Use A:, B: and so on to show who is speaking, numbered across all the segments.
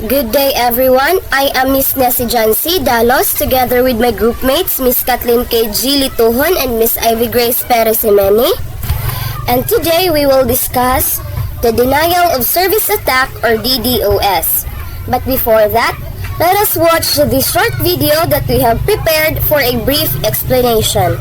A: Good day everyone, I am Miss Nessie Jancy Dalos together with my groupmates Miss Kathleen K. G. Lituhon and Miss Ivy Grace Perez Jimene. And today we will discuss the Denial of Service Attack or DDoS. But before that, let us watch this short video that we have prepared for a brief explanation.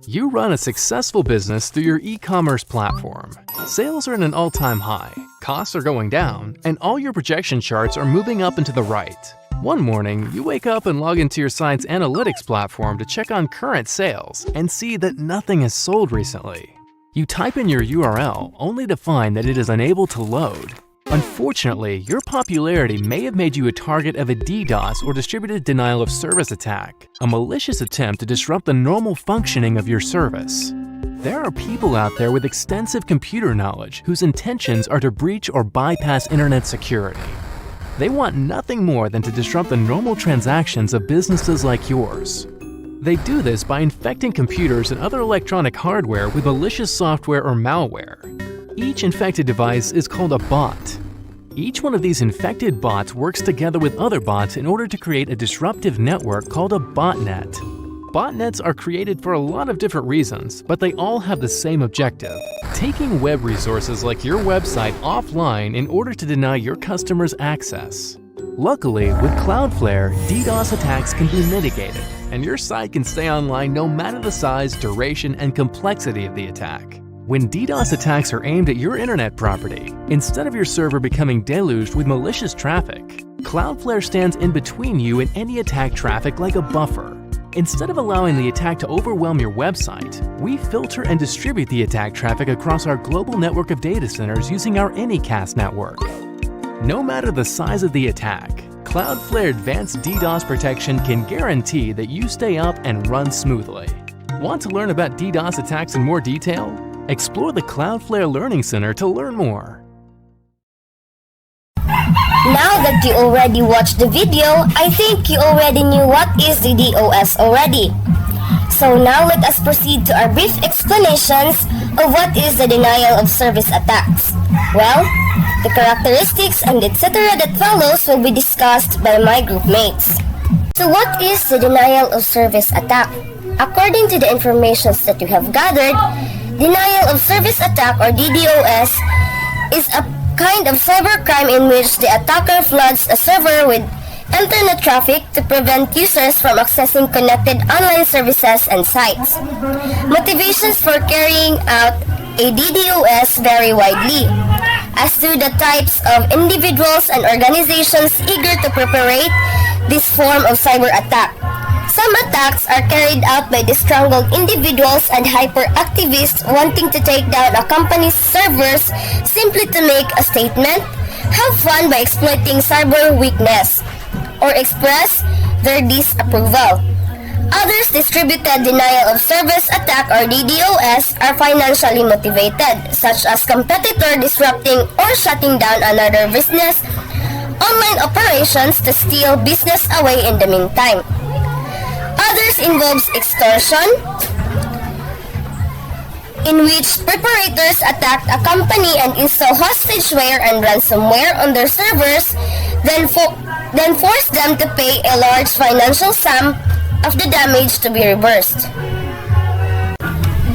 B: You run a successful business through your e-commerce platform. Sales are at an all-time high, costs are going down, and all your projection charts are moving up and to the right. One morning, you wake up and log into your site's analytics platform to check on current sales and see that nothing has sold recently. You type in your URL only to find that it is unable to load. Unfortunately, your popularity may have made you a target of a DDoS or distributed denial of service attack, a malicious attempt to disrupt the normal functioning of your service. There are people out there with extensive computer knowledge whose intentions are to breach or bypass internet security. They want nothing more than to disrupt the normal transactions of businesses like yours. They do this by infecting computers and other electronic hardware with malicious software or malware. Each infected device is called a bot. Each one of these infected bots works together with other bots in order to create a disruptive network called a botnet. Botnets are created for a lot of different reasons, but they all have the same objective: taking web resources like your website offline in order to deny your customers access. Luckily, with Cloudflare, DDoS attacks can be mitigated, and your site can stay online no matter the size, duration, and complexity of the attack. When DDoS attacks are aimed at your internet property, instead of your server becoming deluged with malicious traffic, Cloudflare stands in between you and any attack traffic like a buffer. Instead of allowing the attack to overwhelm your website, we filter and distribute the attack traffic across our global network of data centers using our Anycast network. No matter the size of the attack, Cloudflare Advanced DDoS Protection can guarantee that you stay up and run smoothly. Want to learn about DDoS attacks in more detail? Explore the Cloudflare Learning Center to learn more.
A: Now that you already watched the video, I think you already knew what is DDoS already. So now let us proceed to our brief explanations of what is the denial of service attacks. Well, the characteristics and etc. that follows will be discussed by my groupmates. So what is the denial of service attack? According to the information that you have gathered, denial of service attack or DDoS is a kind of cybercrime in which the attacker floods a server with internet traffic to prevent users from accessing connected online services and sites. Motivations for carrying out a DDoS vary widely, as do the types of individuals and organizations eager to perpetrate this form of cyber attack. Some attacks are carried out by disgruntled individuals and hyperactivists wanting to take down a company's servers simply to make a statement, have fun by exploiting cyber weakness, or express their disapproval. Others distributed denial of service attack or DDoS are financially motivated, such as competitor disrupting or shutting down another business, online operations to steal business away in the meantime. Others involves extortion, in which perpetrators attack a company and install hostageware and ransomware on their servers, then force them to pay a large financial sum of the damage to be reversed.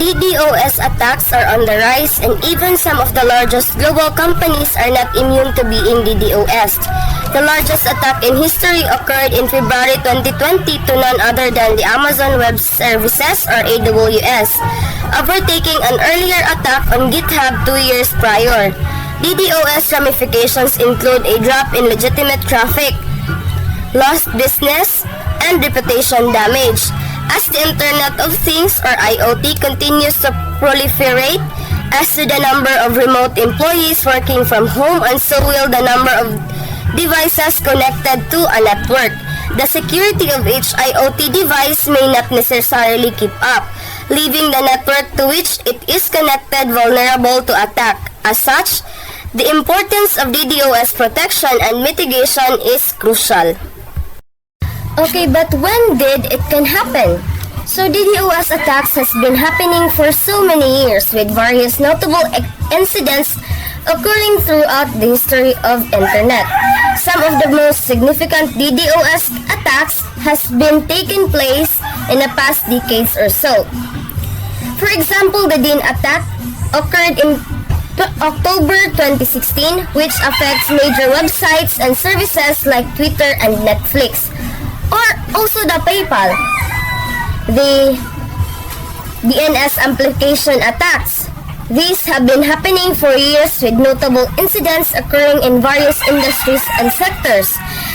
A: DDoS attacks are on the rise, and even some of the largest global companies are not immune to being DDoS'd. The largest attack in history occurred in February 2020 to none other than the Amazon Web Services or AWS, overtaking an earlier attack on GitHub 2 years prior. DDoS ramifications include a drop in legitimate traffic, lost business, and reputation damage. As the Internet of Things or IoT continues to proliferate, as to the number of remote employees working from home, and so will the number of devices connected to a network. The security of each IoT device may not necessarily keep up, leaving the network to which it is connected vulnerable to attack. As such, the importance of DDoS protection and mitigation is crucial. Okay, but when did it can happen? So DDoS attacks has been happening for so many years, with various notable incidents occurring throughout the history of internet. Some of the most significant DDoS attacks has been taken place in the past decades or so. For example, the DIN attack occurred in October 2016, which affects major websites and services like Twitter and Netflix, or also the PayPal. The DNS amplification attacks. These have been happening for years with notable incidents occurring in various industries and sectors.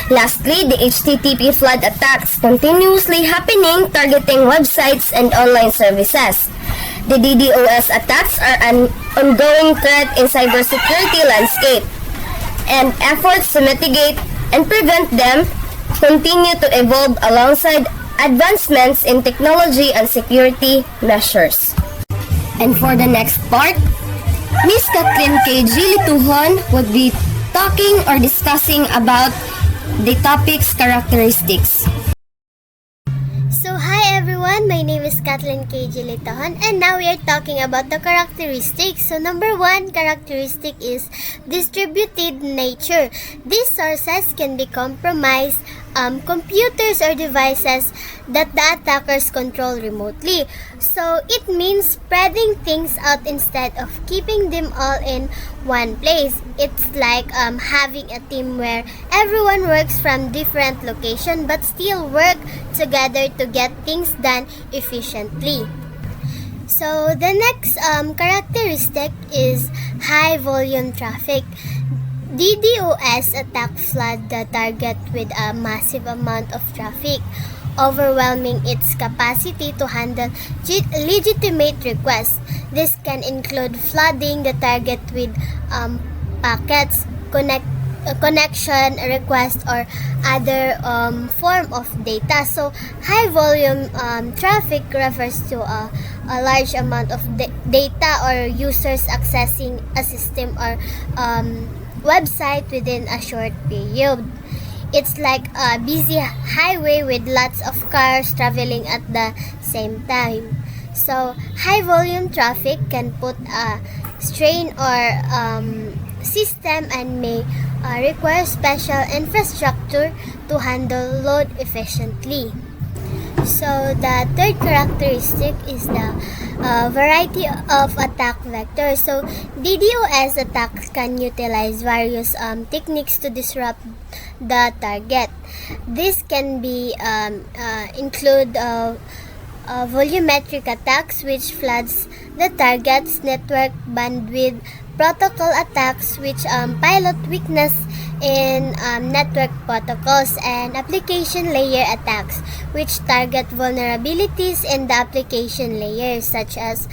A: Lastly, the HTTP flood attacks continuously happening targeting websites and online services. The DDoS attacks are an ongoing threat in cybersecurity landscape, and efforts to mitigate and prevent them continue to evolve alongside advancements in technology and security measures. And for the next part, Miss Kathleen K. Gilituhon would be talking or discussing about the topic's characteristics.
C: So hi everyone, my name is Kathleen K. Gilitahan and now we are talking about the characteristics. So number one characteristic is distributed nature. These sources can be compromised computers or devices that the attackers control remotely. So it means spreading things out instead of keeping them all in one place. It's like having a team where everyone works from different locations but still work together to get things done efficiently. So the next characteristic is high volume traffic. DDoS attack flood the target with a massive amount of traffic, overwhelming its capacity to handle legitimate requests. This can include flooding the target with packets, connection requests, or other form of data. So high volume traffic refers to a large amount of data or users accessing a system or website within a short period. It's like a busy highway with lots of cars traveling at the same time. So high volume traffic can put a strain or system and may require special infrastructure to handle load efficiently. So the third characteristic is the variety of attack vectors. So DDoS attacks can utilize various techniques to disrupt the target. This can be include volumetric attacks, which floods the target's network bandwidth, protocol attacks, which pilot weakness in network protocols, and application layer attacks, which target vulnerabilities in the application layers, such as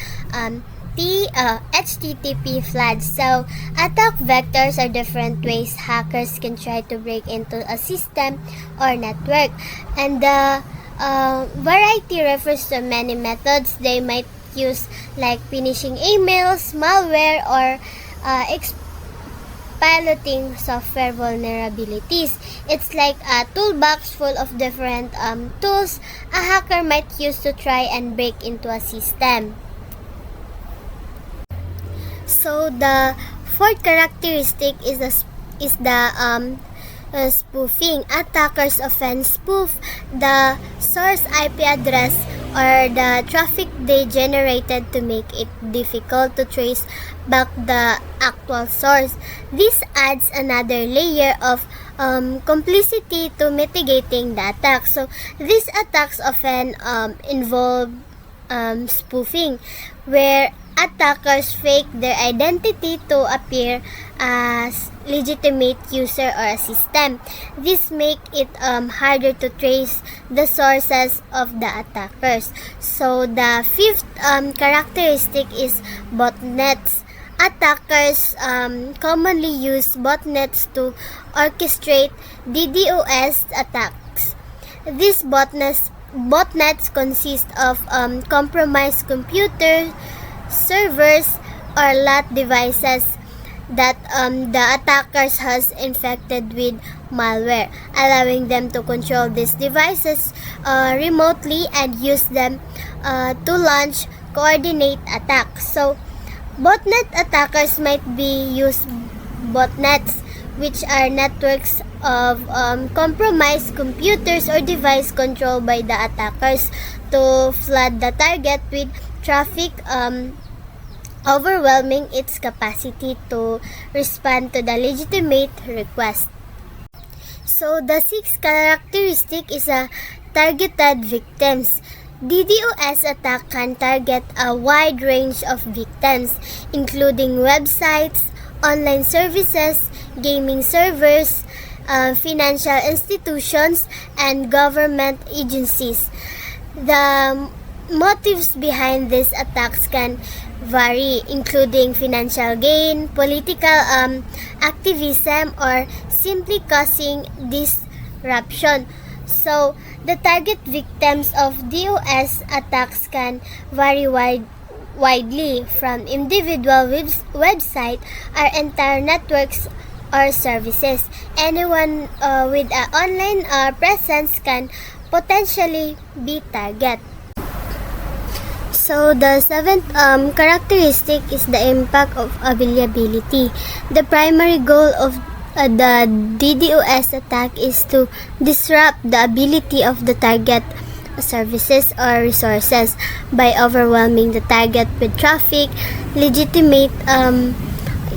C: HTTP floods. So attack vectors are different ways hackers can try to break into a system or network, and the variety refers to many methods they might use, like finishing emails, malware, or piloting software vulnerabilities. It's like a toolbox full of different tools a hacker might use to try and break into a system. So the fourth characteristic is the spoofing. Attackers often spoof the source IP address or the traffic they generated to make it difficult to trace back the actual source. This adds another layer of complicity to mitigating the attack. So these attacks often involve spoofing, where attackers fake their identity to appear as legitimate user or a system. This make it harder to trace the sources of the attackers. So the fifth characteristic is botnets. Attackers commonly use botnets to orchestrate DDoS attacks. These botnets consist of compromised computers, servers, or LAT devices that the attackers has infected with malware, allowing them to control these devices remotely and use them to launch coordinate attacks. So Botnet attackers might be use botnets, which are networks of compromised computers or device controlled by the attackers to flood the target with traffic, overwhelming its capacity to respond to the legitimate request. So the sixth characteristic is a targeted victims. DDoS attack can target a wide range of victims, including websites, online services, gaming servers, financial institutions, and government agencies. The motives behind these attacks can vary, including financial gain, political activism, or simply causing disruption. So, the target victims of DOS attacks can vary widely from individual website or entire networks or services. Anyone with an online presence can potentially be target. So the seventh characteristic is the impact of availability. The primary goal of the DDoS attack is to disrupt the ability of the target services or resources by overwhelming the target with traffic. Legitimate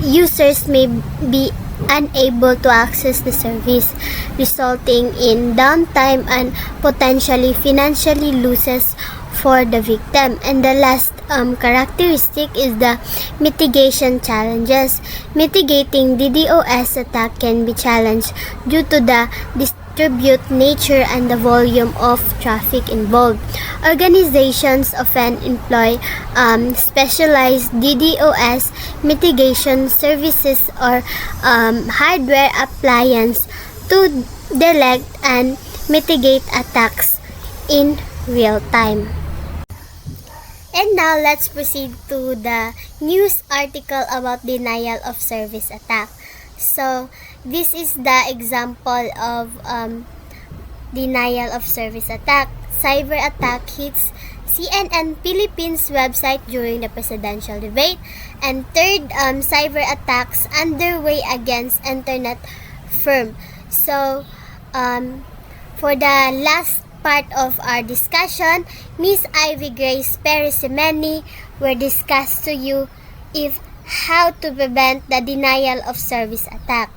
C: users may be unable to access the service, resulting in downtime and potentially financially losses for the victim. And the last characteristic is the mitigation challenges. Mitigating DDoS attack can be challenged due to the distributed nature and the volume of traffic involved. Organizations often employ specialized DDoS mitigation services or hardware appliance to detect and mitigate attacks in real time. And now let's proceed to the news article about denial of service attack. So this is the example of denial of service attack. Cyber attack hits CNN Philippines website during the presidential debate. And third, cyber attacks underway against internet firm. So for the last part of our discussion, Miss Ivy Grace Perisimeni will discuss to you if how to prevent the denial of service attack.